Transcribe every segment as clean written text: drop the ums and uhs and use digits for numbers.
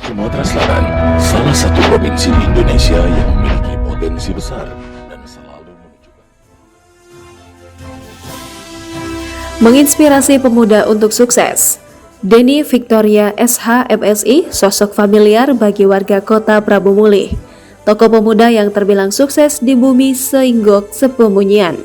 Sumatera Selatan, salah satu provinsi di Indonesia yang memiliki potensi besar dan selalu menunjukkan. Menginspirasi pemuda untuk sukses. Denny Victoria SH MSI, sosok familiar bagi warga kota Prabu Mulih. Tokoh pemuda yang terbilang sukses di bumi Seinggok Sepemunyian.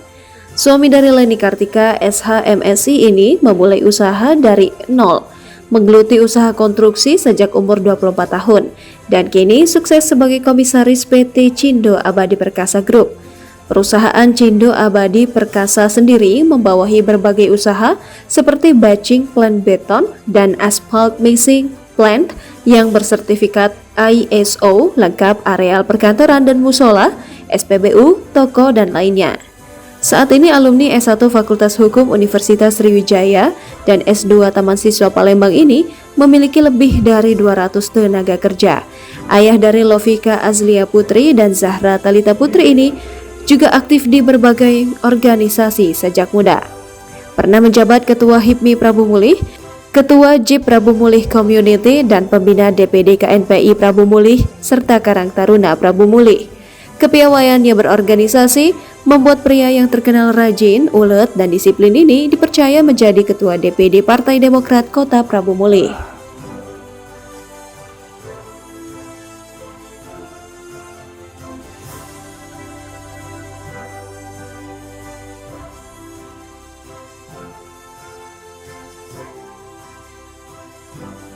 Suami dari Leni Kartika, SH MSI ini memulai usaha dari nol, menggeluti usaha konstruksi sejak umur 24 tahun, dan kini sukses sebagai komisaris PT Cindo Abadi Perkasa Group. Perusahaan Cindo Abadi Perkasa sendiri membawahi berbagai usaha seperti batching plant beton dan asphalt mixing plant yang bersertifikat ISO, lengkap areal perkantoran dan musola, SPBU, toko, dan lainnya. Saat ini alumni S1 Fakultas Hukum Universitas Sriwijaya dan S2 Taman Siswa Palembang ini memiliki lebih dari 200 tenaga kerja. Ayah dari Lovika Azlia Putri dan Zahra Talita Putri ini juga aktif di berbagai organisasi sejak muda. Pernah menjabat Ketua HIPMI Prabu Mulih, Ketua JIP Prabu Mulih Community, dan Pembina DPD KNPI Prabu Mulih, serta Karang Taruna Prabu Mulih. Kepiawaiannya berorganisasi membuat pria yang terkenal rajin, ulet, dan disiplin ini dipercaya menjadi Ketua DPD Partai Demokrat Kota Prabu Mulih.